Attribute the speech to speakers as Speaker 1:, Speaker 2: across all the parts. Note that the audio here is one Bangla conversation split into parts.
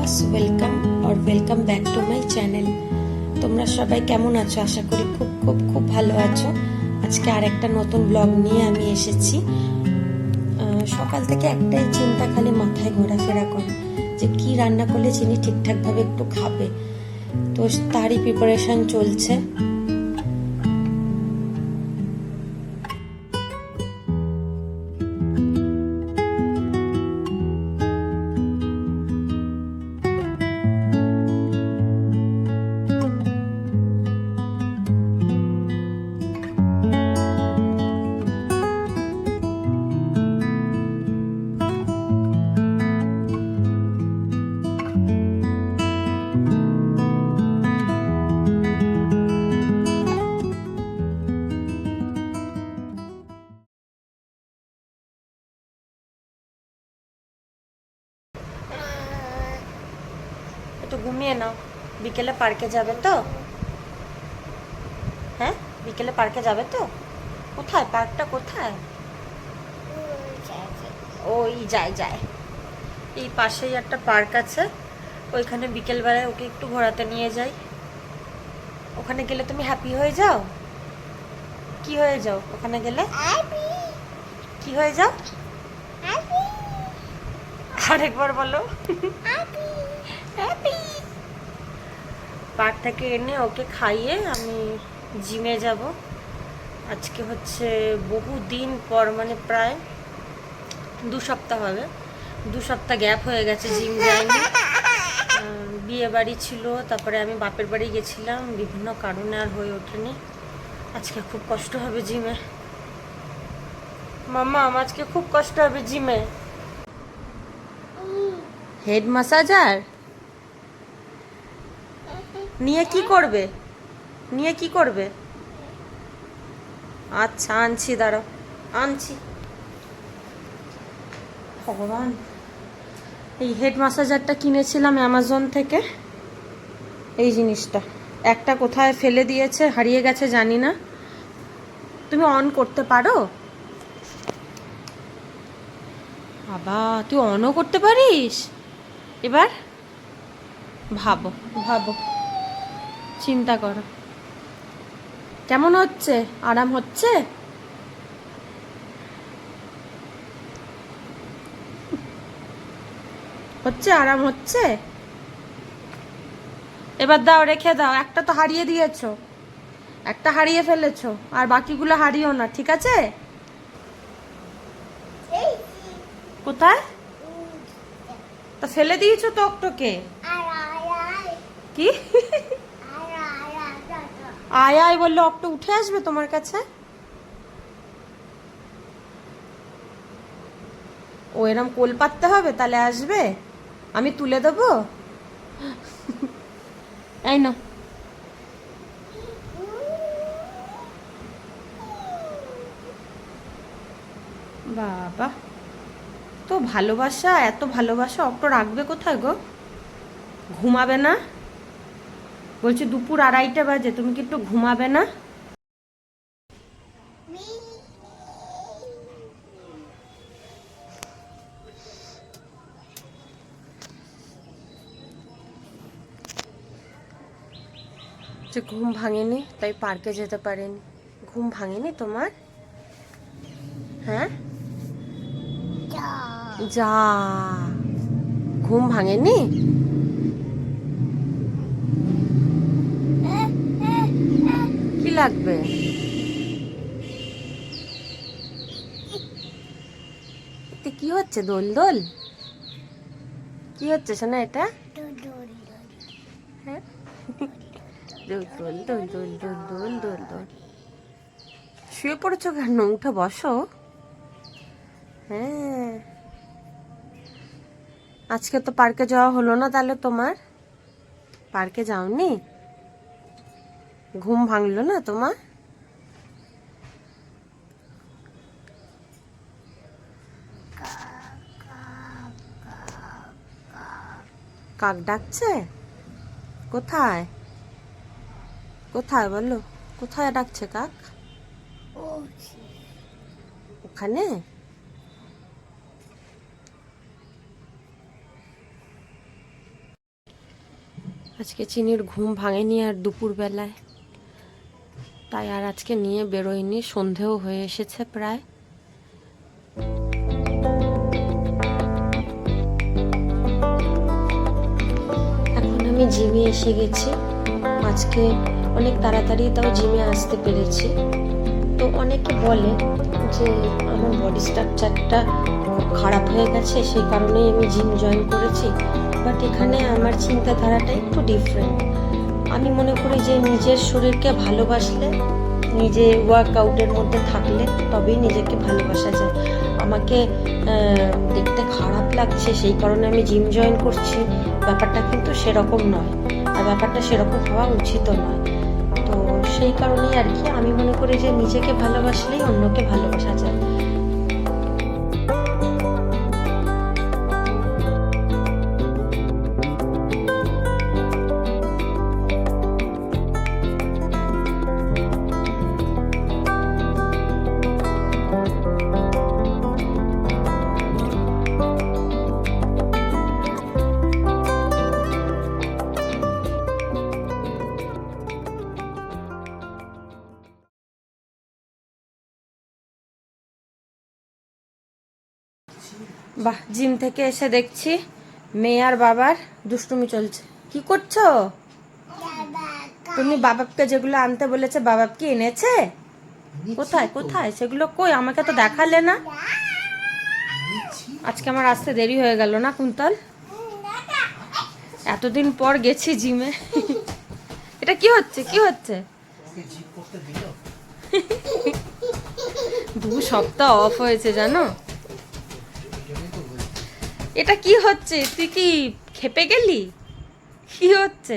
Speaker 1: ভিউয়ার্স, ওয়েলকাম আর welcome back to my channel. তোমরা সবাই কেমন আছো? আশা করি খুব খুব খুব ভালো আছো। আজকে আর একটা নতুন ব্লগ নিয়ে আমি এসেছি। সকাল থেকে একটাই চিন্তা খালি মাথায় ঘোরাফেরা করে যে কি রান্না করলে চিনি ঠিকঠাকভাবে একটু খাবে, তো তারই প্রিপারেশন চলছে। একটু ঘুমিয়ে নাও, বিকেলে পার্কে যাবে তো? হ্যাঁ, বিকেলে পার্কে যাবে তো? কোথায় পার্কটা, কোথায়? ওই যায় যায়, এই পাশেই একটা পার্ক আছে, ওইখানে বিকেলবেলায় ওকে একটু ঘোরাতে নিয়ে যাই। ওখানে গেলে তুমি হ্যাপি হয়ে যাও। কি হয়ে যাও ওখানে গেলে? কি হয়ে যাও? আরেকবার বলো। হ্যাপি। পার্ক থেকে এনে ওকে খাইয়ে আমি জিমে যাব। আজকে হচ্ছে বহু দিন পর, মানে প্রায় 2 সপ্তাহ হবে, 2 সপ্তাহ গ্যাপ হয়ে গেছে জিম যাইনি। বিয়ে বাড়ি ছিল, তারপরে আমি বাপের বাড়ি গেছিলাম, বিভিন্ন কারণে আর হয়ে ওঠেনি। আজকে খুব কষ্ট হবে জিমে। মাম্মা, আজকে খুব কষ্ট হবে জিমে। হেড ম্যাসাজার নিয়ে কি করবে? নিয়ে কি করবে? আচ্ছা, আনছি, দাঁড়াও, আনছি। ভগবান, এই হেড ম্যাসাজারটা কিনেছিলাম অ্যামাজন থেকে। এই জিনিসটা একটা কোথায় ফেলে দিয়েছে, হারিয়ে গেছে, জানি না। তুমি অন করতে পারো? বাবা, তুই অনও করতে পারিস? এবার ভাবো ভাবো, চিন্তা করো, কেমন হচ্ছে? আরাম হচ্ছে? হচ্ছে, আরাম হচ্ছে? এবার দাও, রেখে দাও। একটা তো হারিয়ে দিয়েছো, একটা হারিয়ে ফেলেছো, আর বাকিগুলো হারিও না, ঠিক আছে? কোথায়? তা ফেলে দিয়েছো তো একটোকে। কি? আয় আয় বললে অক্টো উঠে আসবে তোমার কাছে? ও এরম কোল পাততে হবে তাহলে আসবে? আমি তুলে দেবো? এই না, বাবা, তো ভালোবাসা, এত ভালোবাসা অক্টো রাখবে কোথায় গো? ঘুমাবে না? বলছি দুপুর 2:30 বাজে, তুমি কি একটু ঘুমাবে না? যে ঘুম ভাঙেনি তাই পার্কে যেতে পারেনি। ঘুম ভাঙেনি তোমার? হ্যাঁ, যা, ঘুম ভাঙেনি? কি লাগবে? এতে কি হচ্ছে? দোল দোল কি হচ্ছে শোনা এটা? হ্যাঁ, দোল দোল দোল দোল দোল দোল দোল দোল। শুয়ে পড়েছো কেন? উঠে বসো। হ্যাঁ, আজকে তো পার্কে যাওয়া হলো না, তাহলে তোমার পার্কে যাওনি? ঘুম ভাঙলো না তোমার? কাক ডাকছে? কোথায়? কোথায় বলো, কোথায় ডাকছে কাক? ওখানে? আজকে চিনির ঘুম ভাঙেনি আর দুপুরবেলায়, তাই আর আজকে নিয়ে বেরোয়নি। সন্ধেও হয়ে এসেছে প্রায়। এখন আমি জিমে এসে গেছি। আজকে অনেক তাড়াতাড়ি তাও জিমে আসতে পেরেছি। তো অনেকে বলে যে আমার বডি স্ট্রাকচারটা খুব খারাপ হয়ে গেছে, সেই কারণেই আমি জিম জয়েন করেছি। বাট এখানে আমার চিন্তাধারাটা একটু ডিফারেন্ট। আমি মনে করি যে নিজের শরীরকে ভালোবাসলে, নিজে ওয়ার্কআউটের মধ্যে থাকলে তবেই নিজেকে ভালোবাসা যায়। আমাকে দেখতে খারাপ লাগছে সেই কারণে আমি জিম জয়েন করছি, ব্যাপারটা কিন্তু সেরকম নয়, আর ব্যাপারটা সেরকম হওয়া উচিতও নয়। তো সেই কারণেই আর কি আমি মনে করি যে নিজেকে ভালোবাসলেই অন্যকে ভালোবাসা যায়। বাহ, জিম থেকে এসে দেখছি মেয়ে আর বাবার দুষ্টুমি চলছে। কি করছো তুমি? বাবাকে যেগুলো আনতে বলেছে বাবাব কি এনেছে? কোথায় কোথায় সেগুলো? কই, আমাকে তো দেখালে না। আজকে আমার আসতে দেরি হয়ে গেল না কুন্তল? এতদিন পর গেছি জিমে। এটা কি হচ্ছে, কি হচ্ছে? 2 সপ্তাহ অফ হয়েছে জানো? এটা কি হচ্ছে? তুই কি খেপে গেলি? কি হচ্ছে?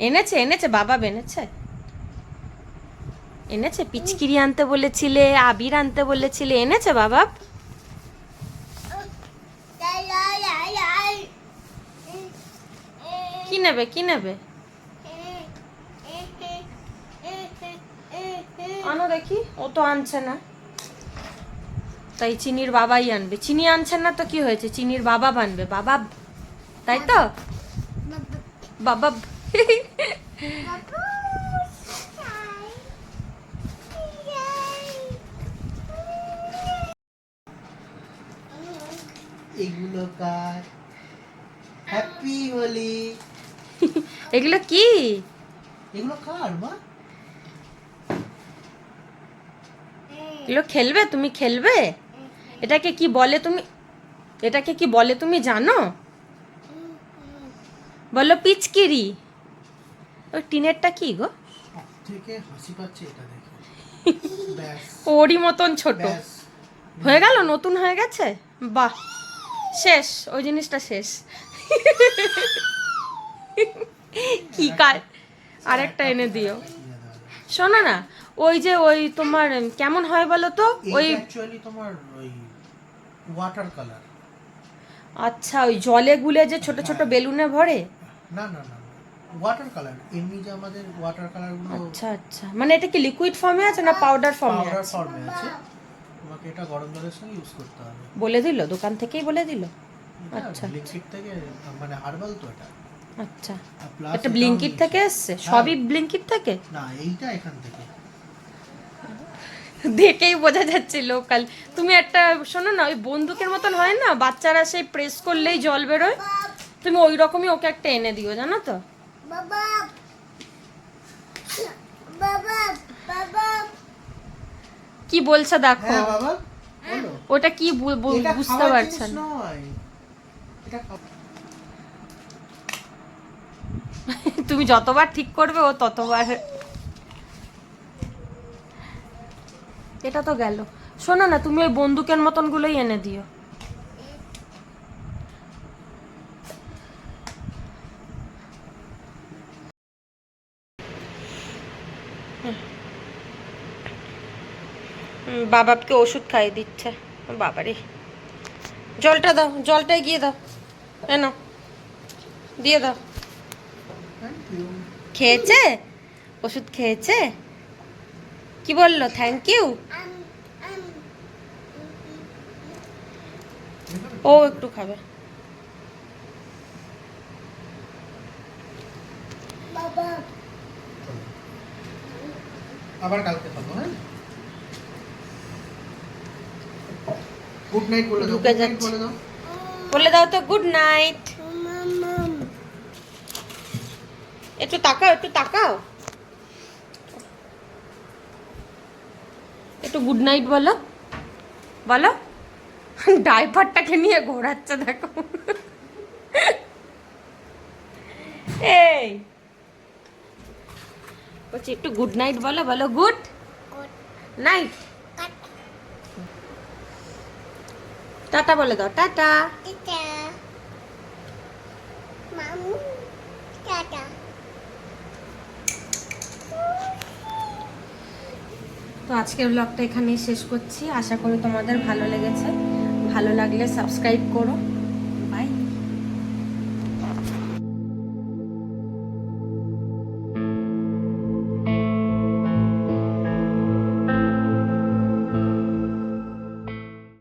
Speaker 1: এনেছে এনেছে বাবা, এনেছে এনেছে পিচকিরি আনতে বলেছিলে, আবির আনতে বলেছিলে, এনেছে বাবা? কি নেবে, কি নেবে? আনো দেখি। ও তো আনছে না, তাই চিনির বাবাই আনবে। চিনি আনছেন না তো কি হয়েছে, চিনির বাবা আনবে। বাবা, তাই তো? বাবা।
Speaker 2: এগুলো কার? হ্যাপি হোলি।
Speaker 1: এগুলো কি?
Speaker 2: এগুলো কার মা?
Speaker 1: এগুলো খেলবে? তুমি খেলবে? এটাকে কি বলে তুমি, এটাকে কি বলে তুমি জানো? বলো পিচকিরি। ওই টিনেরটা কি গো?
Speaker 2: থেকে হাসি পাচ্ছে এটা দেখে। ব্যাস।
Speaker 1: ওরই মতন ছোট
Speaker 2: ব্যাস।
Speaker 1: হয়ে গেল, নতুন হয়ে গেছে। বাহ, শেষ ওই জিনিসটা, শেষ। কি কাজ? আরেকটা এনে দিও। শোনো না, ওই যে ওই তোমার কেমন হয় বলো তো? ওই
Speaker 2: অ্যাকচুয়ালি তোমার ওই ওয়াটার কালার।
Speaker 1: আচ্ছা, ওই জলে গুলে যে ছোট ছোট বেলুনে ভরে?
Speaker 2: না না না, ওয়াটার কালার। এমনি যে আমাদের ওয়াটার কালার গুলো।
Speaker 1: আচ্ছা আচ্ছা, মানে এটা কি লিকুইড ফর্মে আছে না পাউডার ফর্মে
Speaker 2: পাউডার
Speaker 1: আছে?
Speaker 2: ফর্মে আছে। তোমাকে এটা গরম জলের সঙ্গে ইউজ করতে হবে।
Speaker 1: বলে দিল, দোকান থেকেই বলে দিল?
Speaker 2: আচ্ছা, ব্লিঙ্কিট থেকে, মানে হার্বাল তো এটা।
Speaker 1: আচ্ছা,
Speaker 2: প্লাস
Speaker 1: এটা ব্লিঙ্কিট থেকে এসছে? সবই ব্লিঙ্কিট থেকে?
Speaker 2: না, এইটা এখান থেকে।
Speaker 1: দেখেই বোঝা যাচ্ছে লোকাল। তুমি একটা শোনো না, ওই বন্দুকের মতন হয় না, বাচ্চারা সেই প্রেস করলেই জল বেরোয়, তুমি ওই রকমই ওকে একটা এনে দিও, জানো তো?
Speaker 3: বাবা বাবা বাবা
Speaker 1: কি বলছে দেখো।
Speaker 2: হ্যাঁ বাবা, বলো।
Speaker 1: ওটা কি
Speaker 2: এটা
Speaker 1: বুঝতে
Speaker 2: খাওয়ার
Speaker 1: পারছেন?
Speaker 2: জিনিস নয়। এটা
Speaker 1: তুমি যতবার ঠিক করবে ও ততবার। এটা তো গেল। শোনো না, তুমি ওই বন্দুকের মতন গুলোই এনে দিও। বাবাকে ওষুধ খাইয়ে দিচ্ছে। বাবারে, জলটা দাও, জলটা এগিয়ে দাও, এনো দিয়ে দাও। খেয়েছে? ওষুধ খেয়েছে? কি বললো? Thank you. ও একটু খাবে।
Speaker 3: বাবা
Speaker 2: আবার কালকে খাবো, হ্যাঁ? গুড নাইট বলে দাও,
Speaker 1: ঢুকে
Speaker 2: good night
Speaker 1: যাচ্ছে।
Speaker 2: বলে দাও।
Speaker 1: বলে দাও তো গুড নাইট।
Speaker 3: মাম
Speaker 1: একটু তাকাও, একটু তাকাও, একটু গুড নাইট বলো, বলো। ডাইপারটাকে নিয়ে ঘোরাচ্ছে দেখো। এই বলছি একটু গুড নাইট বলো, বলো গুড
Speaker 3: গুড
Speaker 1: নাইট।
Speaker 3: কাট
Speaker 1: টাটা বলে দাও, টাটা।
Speaker 3: এটা মামু টাটা
Speaker 1: তো আজকের ব্লগটা এখানেই শেষ করছি। আশা করি তোমাদের ভালো লেগেছে। ভালো লাগলে সাবস্ক্রাইব করো।